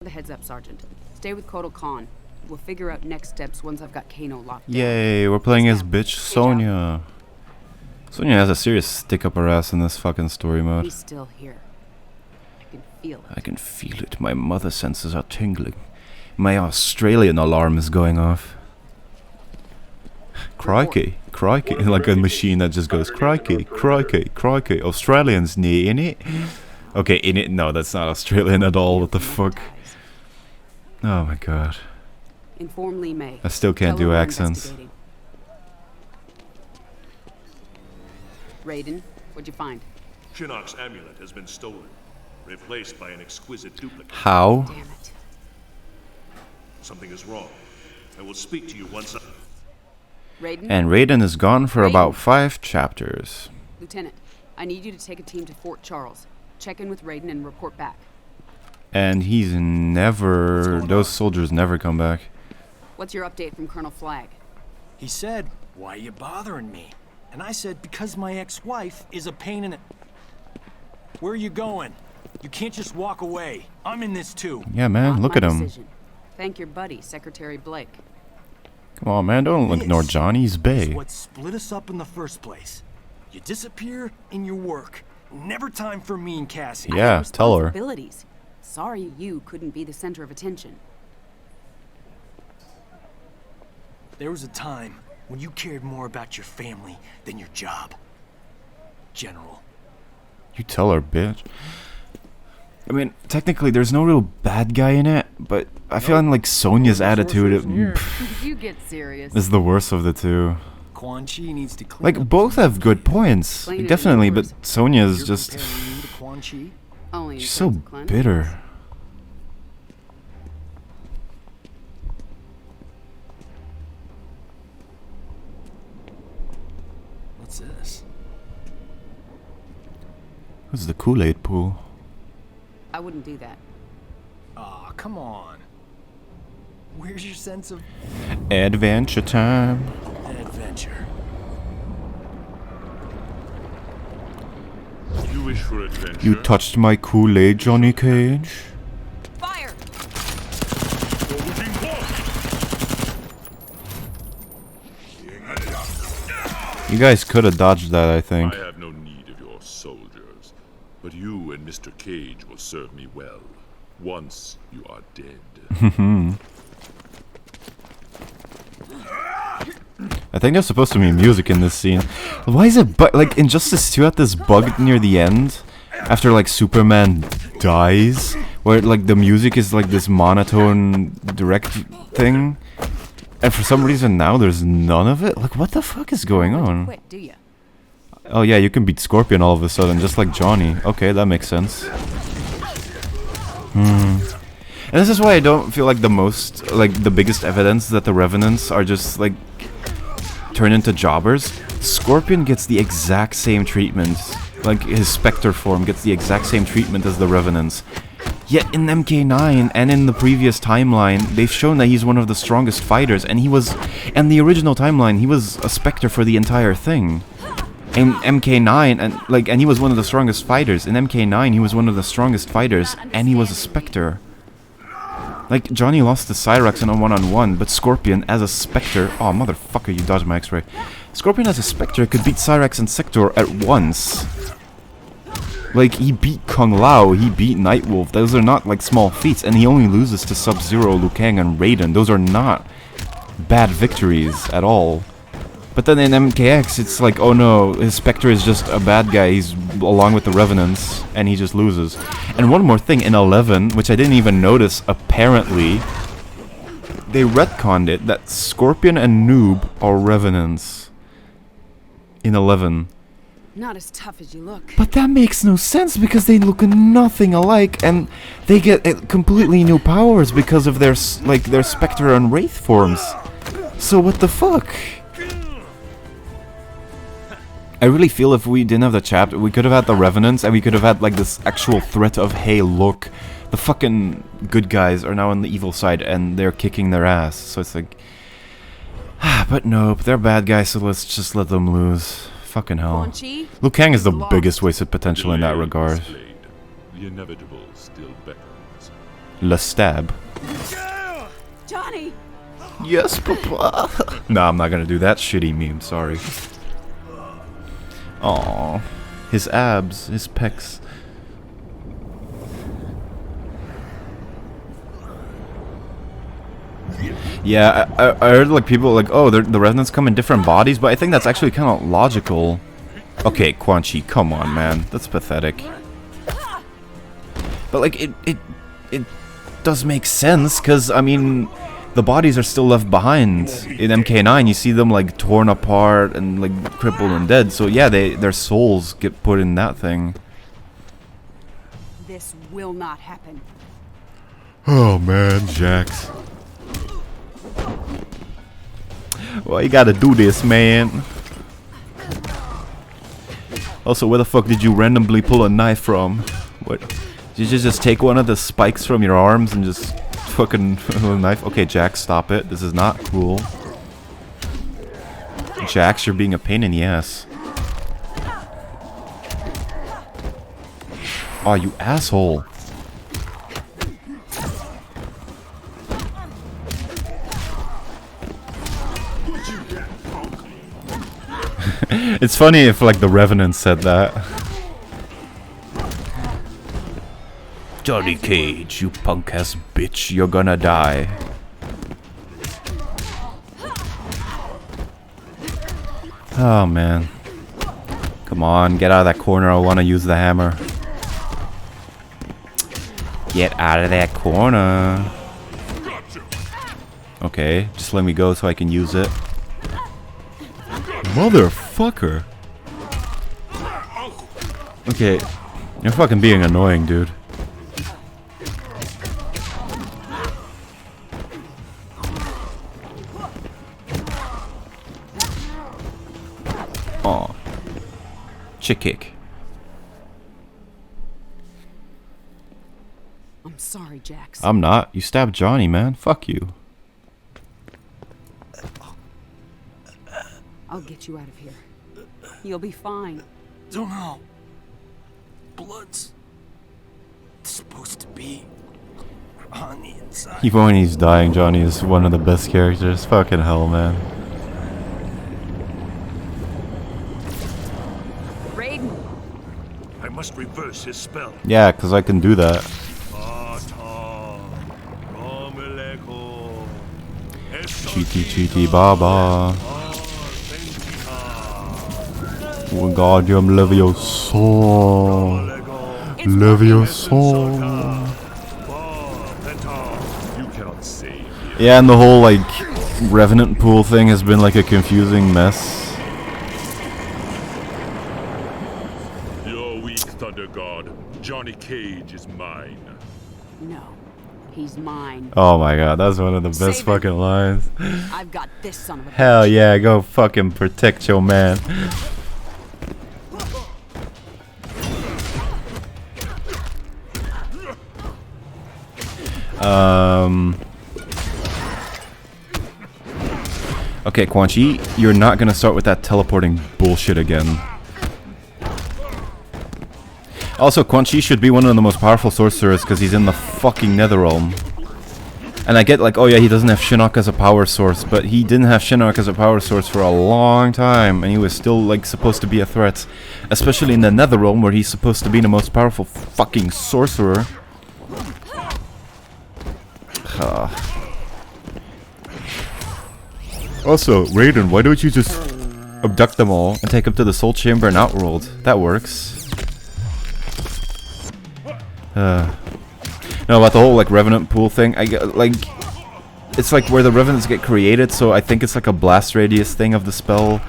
The heads up, Sergeant. Stay with Kotal Khan. We'll figure out next steps once I've got Kano locked down. Yay, we're playing as bitch Sonya. Sonya has a serious stick up her ass in this fucking story mode. He's still here. I can feel it. I can feel it. My mother senses are tingling. My Australian alarm is going off. Crikey, crikey. Like a machine that just goes crikey, crikey, crikey. Australians knee in it. Okay, in it. No, that's not Australian at all. What the fuck? Oh my god. Inform Lee May. I still can't do accents. Raiden, what'd you find? Shinnok's amulet has been stolen, replaced by an exquisite duplicate. How? Damn it. Something is wrong. I will speak to you once I... Raiden? And Raiden is gone for about 5 chapters. Lieutenant, I need you to take a team to Fort Charles. Check in with Raiden and report back. And he's never... Those soldiers never come back. What's your update from Colonel Flagg? He said, "Why are you bothering me?" And I said, "Because my ex-wife is a pain in it." Where are you going? You can't just walk away. I'm in this too. Yeah, man, Not look my at him. decision. Thank your buddy, Secretary Blake. Come on, man, don't ignore Johnny's This Bay. is what split us up in the first place. You disappear in your work. Never time for me and Cassie. Yeah, I have tell her. responsibilities. Sorry you couldn't be the center of attention. There was a time when you cared more about your family than your job. General. You tell her, bitch. I mean, technically, there's no real bad guy in it, but I feel like Sonya's attitude You get serious. is the worst of the two. Quan Chi needs to clean Like, up both his have good points. Clean Like, it definitely, but indoors. Sonya's You're just... comparing me to Quan Chi? Only in She's so terms of cleanliness. bitter. What's this? Who's the Kool-Aid pool? I wouldn't do that. Aw, come on. Where's your sense of Adventure time. adventure? You wish for adventure? You touched my Kool-Aid, Johnny Cage. Fire! You guys could have dodged that, I think. I have no need of your soldiers, but you and Mr. Cage will serve me well, once you are dead. I think there's supposed to be music in this scene. Why is it like Injustice 2 had this bug near the end? After like Superman dies? Where like the music is like this monotone direct thing? And for some reason now there's none of it? Like what the fuck is going on? Quit, do ya? Oh yeah, you can beat Scorpion all of a sudden, just like Johnny. Okay, that makes sense. And this is why I don't feel like the biggest evidence that the Revenants are just like turn into jobbers. Scorpion gets the exact same treatment. Like his Spectre form gets the exact same treatment as the Revenants. Yet in MK9 and in the previous timeline, they've shown that he's one of the strongest fighters, and the original timeline, he was a Spectre for the entire thing. In MK9, and he was one of the strongest fighters. In MK9, he was one of the strongest fighters, and he was a Spectre. Like, Johnny lost to Cyrax in a one-on-one, but Scorpion, as a Spectre... Oh, motherfucker, you dodged my X-ray. Scorpion, as a Spectre, could beat Cyrax and Sector at once. Like, he beat Kung Lao, he beat Nightwolf. Those are not, like, small feats, and he only loses to Sub-Zero, Liu Kang, and Raiden. Those are not bad victories at all. But then in MKX, it's like, oh no, his Spectre is just a bad guy. He's along with the Revenants, and he just loses. And one more thing, in 11, which I didn't even notice, apparently, they retconned it that Scorpion and Noob are Revenants. In 11. Not as tough as you look. But that makes no sense because they look nothing alike, and they get completely new powers because of their Spectre and Wraith forms. So what the fuck? I really feel if we didn't have the chapter, we could have had the Revenants, and we could have had like this actual threat of, hey, look, the fucking good guys are now on the evil side, and they're kicking their ass. So it's like, but nope, they're bad guys, so let's just let them lose. Fucking hell. Quan Chi? Liu Kang is the Lost. biggest wasted potential in that Delay regard. displayed. The inevitable still beckons. Le stab. Johnny! Yes, papa. No, I'm not gonna do that shitty meme, sorry. Aww. His abs, his pecs. Yeah, I heard like people like, oh, the Revenants come in different bodies, but I think that's actually kind of logical. Okay, Quan Chi, come on, man. That's pathetic. But like, it does make sense, because, I mean, the bodies are still left behind. In MK9, you see them like torn apart and like crippled and dead, so yeah, their souls get put in that thing. This will not happen. Oh man, Jax. Why you gotta do this, man? Also, where the fuck did you randomly pull a knife from? What? Did you just take one of the spikes from your arms and just fucking a knife? Okay, Jax, stop it. This is not cool. Jax, you're being a pain in the ass. Aw, you asshole. It's funny if like the Revenant said that. Johnny Cage, you punk ass bitch, you're gonna die. Oh man. Come on, get out of that corner, I wanna use the hammer. Get out of that corner. Okay, just let me go so I can use it. Motherfucker. Okay, you're fucking being annoying, dude. Aw. Chick kick. I'm sorry, Jax. I'm not. You stabbed Johnny, man. Fuck you. I'll get you out of here. You'll be fine. Don't know. Blood's supposed to be on the inside. Even when he's dying, Johnny is one of the best characters. Fucking hell, man. Raiden! I must reverse his spell. Yeah, because I can do that. Cheaty, cheaty, baba. Wingardium Leviosa. Leviosa. You cannot save me. Yeah, and the whole like Revenant pool thing has been like a confusing mess. You're weak, Thunder God. Johnny Cage is mine. No, he's mine. Oh my god, that's one of the best Save it. fucking lines. I've got this son of a Hell bitch. yeah, go fucking protect your man. Okay, Quan Chi, you're not gonna start with that teleporting bullshit again. Also, Quan Chi should be one of the most powerful sorcerers because he's in the fucking Netherrealm. And I get like, oh yeah, he doesn't have Shinnok as a power source, but he didn't have Shinnok as a power source for a long time, and he was still like supposed to be a threat. Especially in the Netherrealm where he's supposed to be the most powerful fucking sorcerer. Also, Raiden, why don't you just abduct them all and take them to the Soul Chamber and Outworld? That works. No, about the whole like Revenant pool thing, I get like, it's like where the Revenants get created, so I think it's like a blast radius thing of the spell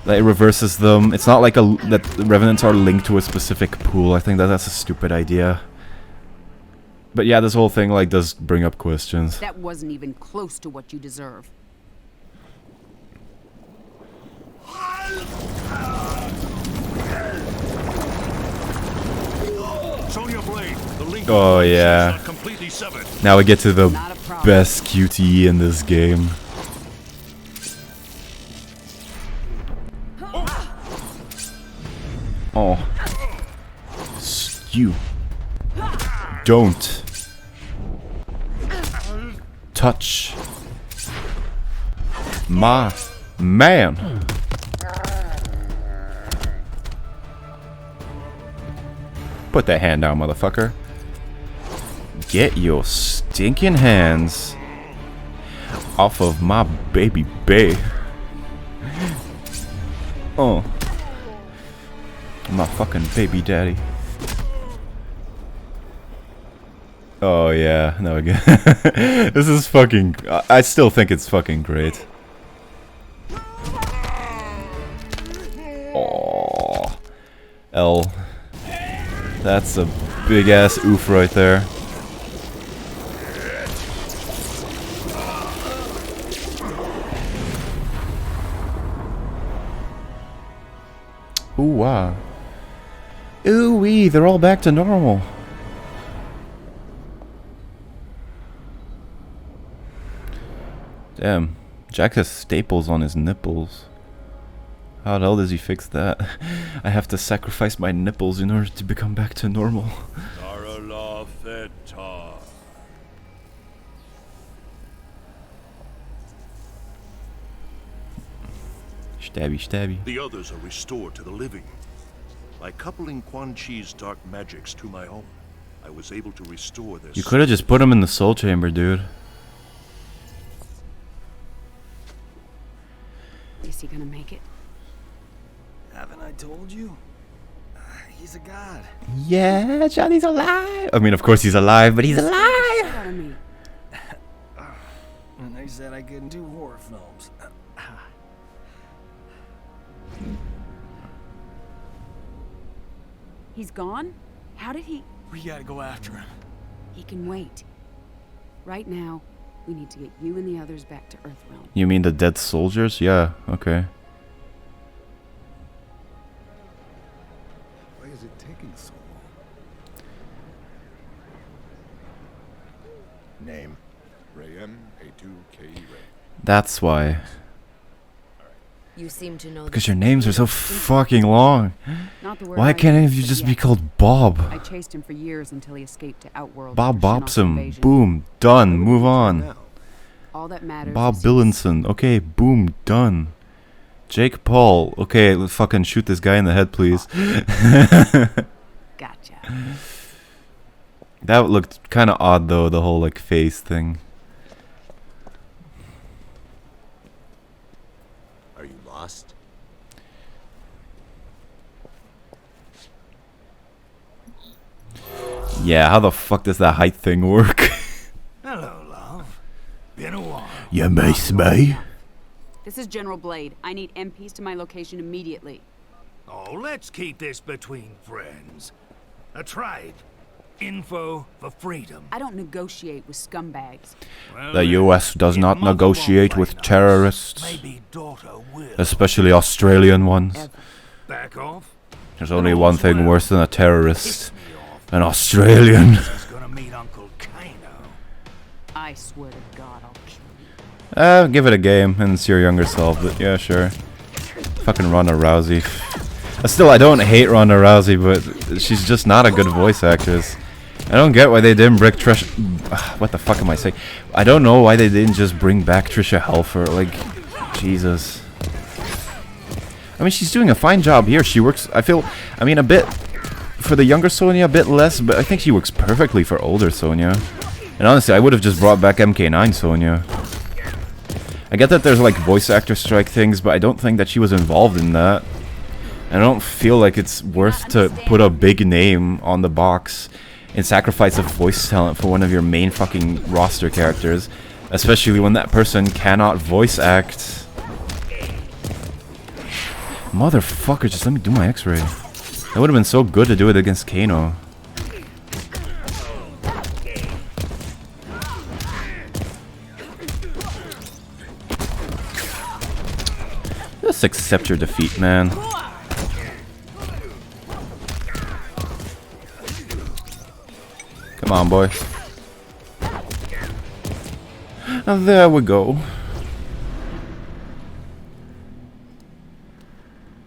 that it reverses them. It's not like that the Revenants are linked to a specific pool. I think that's a stupid idea. But yeah, this whole thing like does bring up questions. That wasn't even close to what you deserve. Sonya Blade, the link Oh yeah. is not completely severed. Now we get to the Not a problem. best QTE in this game. Oh. You. Don't. touch my man. Put that hand down, motherfucker. Get your stinking hands off of my baby bae. Oh. My fucking baby daddy. Oh yeah, no again. This is fucking... I still think it's fucking great. Oh, L. That's a big ass oof right there. Ooh wow. Ooh wee, they're all back to normal. Damn, Jack has staples on his nipples. How the hell does he fix that? I have to sacrifice my nipples in order to become back to normal. Stabby, stabby. The others are restored to the living. By coupling Quan Chi's dark magics to my own, I was able to restore their... You could have just put him in the soul chamber, dude. Is he gonna make it? Haven't I told you? He's a god. Yeah, Johnny's alive. I mean, of course he's alive, but he's alive. Out of me. And they said I couldn't do horror films. He's gone? How did he... We gotta go after him. He can wait. Right now, we need to get you and the others back to Earthrealm. You mean the dead soldiers? Yeah, okay. Why is it taking so long? Name. Rayem A2K Ray. That's why. You seem to know Because your names are so fucking long. Not the word Why I can't any of you used, just but be yes. called Bob? I chased him for years until he escaped to Outworld. Bob for Shinnok's bops him. invasion. Boom. Done. Move on. Now. All that matters Bob is Billinson. Okay, boom. Done. Jake Paul. Okay, let's fucking shoot this guy in the head, please. Gotcha. That looked kind of odd, though, the whole, like, face thing. Are you lost? Yeah, how the fuck does that height thing work? Hello, love. Been a while. You miss me? This is General Blade. I need MPs to my location immediately. Oh, let's keep this between friends. A tribe. Info for freedom. I don't negotiate with scumbags. Well, The US does if not mother negotiate won't with play nice, terrorists. maybe daughter will. Especially Australian ones. Ever. Back off. There's only one thing worse than a terrorist. Piss me off. An Australian. He's gonna meet Uncle Kano. I swear to God, I'll kill you. Give it a game and it's your younger self, but yeah, sure. Fucking Ronda Rousey. Still, I don't hate Ronda Rousey, but she's just not a good voice actress. I don't get why they didn't bring Trisha... What the fuck am I saying? I don't know why they didn't just bring back Trisha Helfer. Like, Jesus. I mean, she's doing a fine job here. She works... I mean, a bit... For the younger Sonya, a bit less, but I think she works perfectly for older Sonya. And honestly, I would have just brought back MK9 Sonya. I get that there's, like, voice actor strike things, but I don't think that she was involved in that. I don't feel like it's worth to put a big name on the box and sacrifice a voice talent for one of your main fucking roster characters, especially when that person cannot voice act. Motherfucker, just let me do my x-ray. That would have been so good to do it against Kano. Just accept your defeat, man. Come on, boy. And there we go.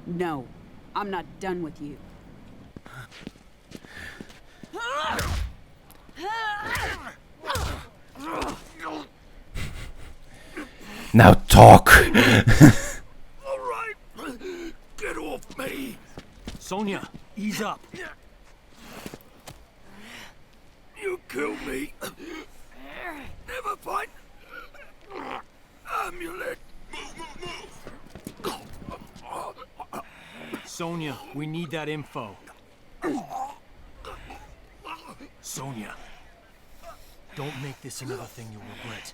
No, I'm not done with you. Now talk. All right. Get off me. Sonya, ease up. You kill me. Never find amulet. Sonya, we need that info. Sonya, don't make this another thing you'll regret.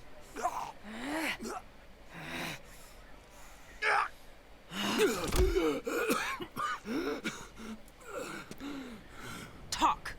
Talk.